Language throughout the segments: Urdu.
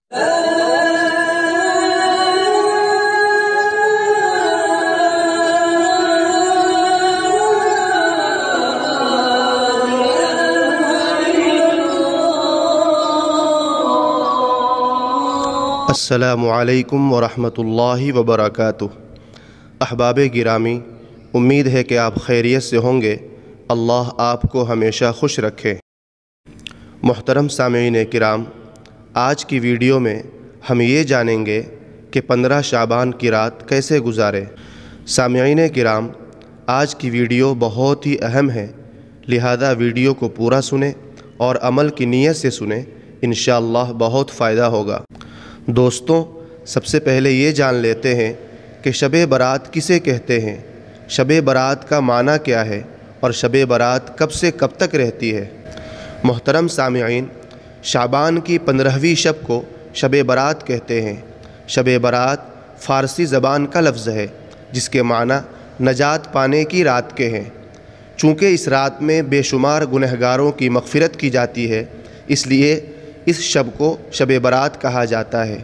السلام علیکم ورحمۃ اللہ وبرکاتہ۔ احباب گرامی، امید ہے کہ آپ خیریت سے ہوں گے۔ اللہ آپ کو ہمیشہ خوش رکھے۔ محترم سامعین کرام، آج کی ویڈیو میں ہم یہ جانیں گے کہ 15 شعبان کی رات کیسے گزارے۔ سامعین کرام، آج کی ویڈیو بہت ہی اہم ہے، لہذا ویڈیو کو پورا سنیں اور عمل کی نیت سے سنیں، انشاءاللہ بہت فائدہ ہوگا۔ دوستوں، سب سے پہلے یہ جان لیتے ہیں کہ شب برات کسے کہتے ہیں، شب برات کا معنی کیا ہے اور شب برات کب سے کب تک رہتی ہے۔ محترم سامعین، شعبان کی 15ویں شب کو شب برات کہتے ہیں۔ شب برات فارسی زبان کا لفظ ہے جس کے معنی نجات پانے کی رات کے ہیں۔ چونکہ اس رات میں بے شمار گنہگاروں کی مغفرت کی جاتی ہے، اس لیے اس شب کو شب برات کہا جاتا ہے،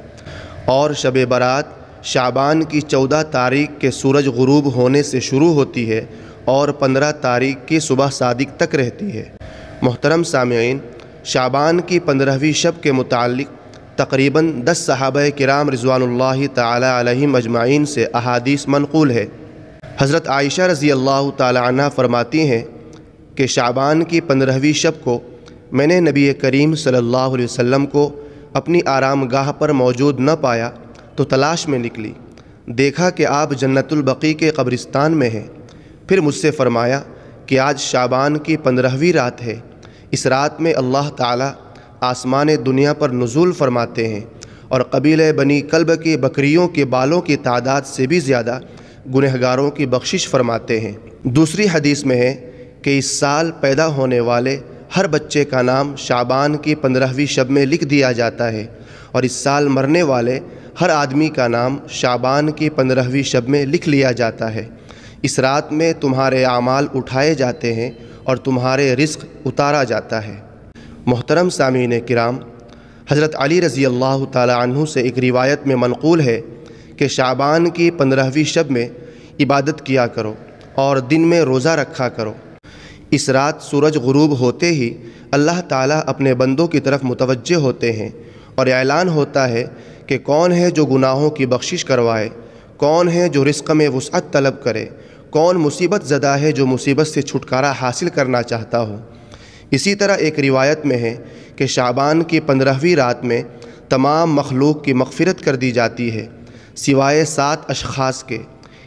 اور شب برات شعبان کی 14 تاریخ کے سورج غروب ہونے سے شروع ہوتی ہے اور 15 تاریخ کی صبح صادق تک رہتی ہے۔ محترم سامعین، شعبان کی 15ویں شب کے متعلق تقریباً 10 صحابہ کرام رضوان اللہ تعالی علیہم اجمعین سے احادیث منقول ہے۔ حضرت عائشہ رضی اللہ تعالی عنہ فرماتی ہیں کہ شعبان کی 15ویں شب کو میں نے نبی کریم صلی اللہ علیہ وسلم کو اپنی آرام گاہ پر موجود نہ پایا تو تلاش میں نکلی، دیکھا کہ آپ جنت البقیع کے قبرستان میں ہیں۔ پھر مجھ سے فرمایا کہ آج شعبان کی 15ویں رات ہے، اس رات میں اللہ تعالیٰ آسمان دنیا پر نزول فرماتے ہیں اور قبیلہ بنی کلب کی بکریوں کے بالوں کی تعداد سے بھی زیادہ گنہگاروں کی بخشش فرماتے ہیں۔ دوسری حدیث میں ہے کہ اس سال پیدا ہونے والے ہر بچے کا نام شعبان کی 15ویں شب میں لکھ دیا جاتا ہے، اور اس سال مرنے والے ہر آدمی کا نام شعبان کی 15ویں شب میں لکھ لیا جاتا ہے۔ اس رات میں تمہارے اعمال اٹھائے جاتے ہیں اور تمہارے رزق اتارا جاتا ہے۔ محترم سامعین کرام، حضرت علی رضی اللہ تعالی عنہ سے ایک روایت میں منقول ہے کہ شعبان کی 15ویں شب میں عبادت کیا کرو اور دن میں روزہ رکھا کرو۔ اس رات سورج غروب ہوتے ہی اللہ تعالیٰ اپنے بندوں کی طرف متوجہ ہوتے ہیں اور اعلان ہوتا ہے کہ کون ہے جو گناہوں کی بخشش کروائے، کون ہے جو رزق میں وسعت طلب کرے، کون مصیبت زدہ ہے جو مصیبت سے چھٹکارا حاصل کرنا چاہتا ہو۔ اسی طرح ایک روایت میں ہے کہ شعبان کی 15ویں رات میں تمام مخلوق کی مغفرت کر دی جاتی ہے سوائے 7 اشخاص کے،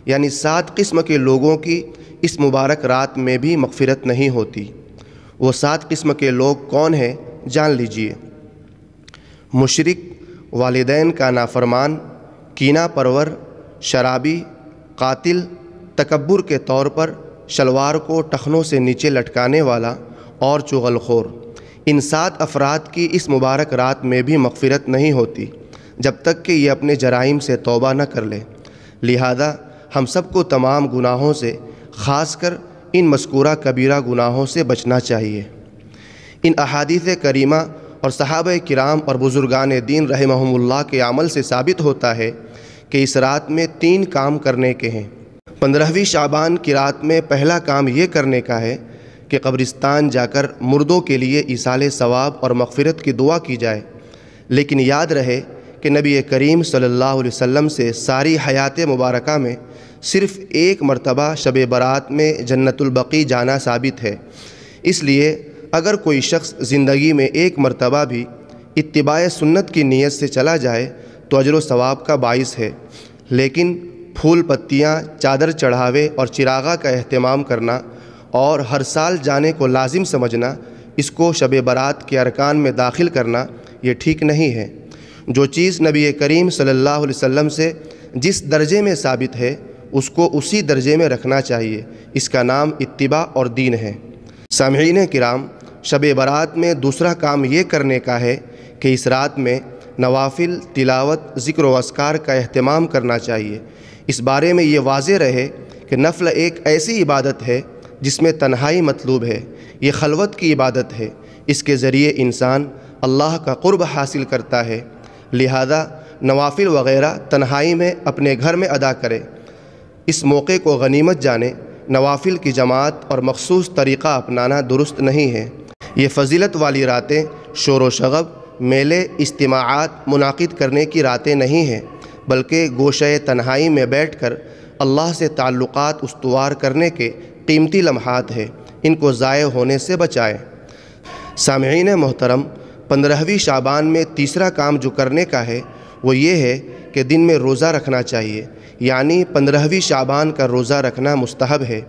یعنی 7 قسم کے لوگوں کی اس مبارک رات میں بھی مغفرت نہیں ہوتی۔ وہ 7 قسم کے لوگ کون ہیں جان لیجئے۔ مشرک، والدین کا نافرمان، کینہ پرور، شرابی، قاتل، تکبر کے طور پر شلوار کو ٹخنوں سے نیچے لٹکانے والا اور چغل خور۔ ان 7 افراد کی اس مبارک رات میں بھی مغفرت نہیں ہوتی جب تک کہ یہ اپنے جرائم سے توبہ نہ کر لے۔ لہذا ہم سب کو تمام گناہوں سے، خاص کر ان مذکورہ کبیرہ گناہوں سے بچنا چاہیے۔ ان احادیث کریمہ اور صحابہ کرام اور بزرگان دین رحمہم اللہ کے عمل سے ثابت ہوتا ہے کہ اس رات میں 3 کام کرنے کے ہیں۔ 15ویں شعبان کی رات میں پہلا کام یہ کرنے کا ہے کہ قبرستان جا کر مردوں کے لیے ایصال ثواب اور مغفرت کی دعا کی جائے، لیکن یاد رہے کہ نبی کریم صلی اللہ علیہ وسلم سے ساری حیات مبارکہ میں صرف ایک مرتبہ شب برات میں جنت البقیع جانا ثابت ہے۔ اس لیے اگر کوئی شخص زندگی میں ایک مرتبہ بھی اتباع سنت کی نیت سے چلا جائے تو اجر و ثواب کا باعث ہے، لیکن پھول پتیاں، چادر چڑھاوے اور چراغا کا اہتمام کرنا اور ہر سال جانے کو لازم سمجھنا، اس کو شب برات کے ارکان میں داخل کرنا، یہ ٹھیک نہیں ہے۔ جو چیز نبی کریم صلی اللہ علیہ وسلم سے جس درجے میں ثابت ہے اس کو اسی درجے میں رکھنا چاہیے، اس کا نام اتباع اور دین ہے۔ سامعین کرام، شب برات میں دوسرا کام یہ کرنے کا ہے کہ اس رات میں نوافل، تلاوت، ذکر و اذکار کا اہتمام کرنا چاہیے۔ اس بارے میں یہ واضح رہے کہ نفل ایک ایسی عبادت ہے جس میں تنہائی مطلوب ہے، یہ خلوت کی عبادت ہے، اس کے ذریعے انسان اللہ کا قرب حاصل کرتا ہے۔ لہذا نوافل وغیرہ تنہائی میں اپنے گھر میں ادا کرے۔ اس موقع کو غنیمت جانے، نوافل کی جماعت اور مخصوص طریقہ اپنانا درست نہیں ہے۔ یہ فضیلت والی راتیں شور و شغب، میلے، اجتماعات منعقد کرنے کی راتیں نہیں ہیں، بلکہ گوشۂ تنہائی میں بیٹھ کر اللہ سے تعلقات استوار کرنے کے قیمتی لمحات ہیں۔ ان کو ضائع ہونے سے بچائیں۔ سامعین محترم، 15ویں شعبان میں تیسرا کام جو کرنے کا ہے وہ یہ ہے کہ دن میں روزہ رکھنا چاہیے، یعنی 15ویں شعبان کا روزہ رکھنا مستحب ہے۔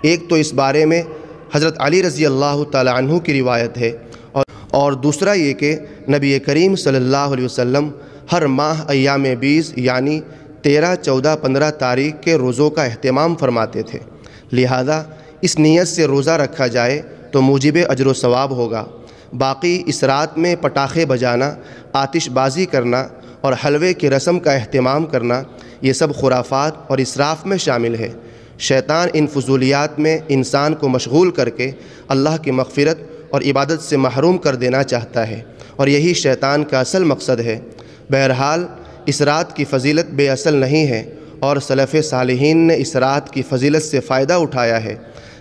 ایک تو اس بارے میں حضرت علی رضی اللہ تعالیٰ عنہ کی روایت ہے، اور دوسرا یہ کہ نبی کریم صلی اللہ علیہ وسلم ہر ماہ ایام بیض یعنی 13، 14، 15 تاریخ کے روزوں کا اہتمام فرماتے تھے۔ لہذا اس نیت سے روزہ رکھا جائے تو موجب اجر و ثواب ہوگا۔ باقی اس رات میں پٹاخے بجانا، آتش بازی کرنا اور حلوے کی رسم کا اہتمام کرنا، یہ سب خرافات اور اسراف میں شامل ہے۔ شیطان ان فضولیات میں انسان کو مشغول کر کے اللہ کی مغفرت اور عبادت سے محروم کر دینا چاہتا ہے، اور یہی شیطان کا اصل مقصد ہے۔ بہرحال اس رات کی فضیلت بے اصل نہیں ہے، اور سلف صالحین نے اس رات کی فضیلت سے فائدہ اٹھایا ہے۔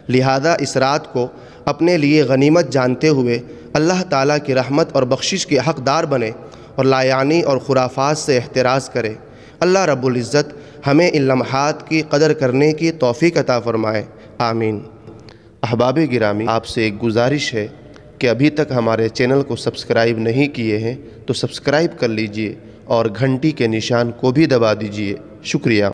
لہذا اس رات کو اپنے لیے غنیمت جانتے ہوئے اللہ تعالیٰ کی رحمت اور بخشش کے حقدار بنے اور لایعنی اور خرافات سے احتراز کرے۔ اللہ رب العزت ہمیں ان لمحات کی قدر کرنے کی توفیق عطا فرمائے، آمین۔ احباب گرامی، آپ سے ایک گزارش ہے کہ ابھی تک ہمارے چینل کو سبسکرائب نہیں کیے ہیں تو سبسکرائب کر لیجئے اور گھنٹی کے نشان کو بھی دبا دیجئے۔ شکریہ۔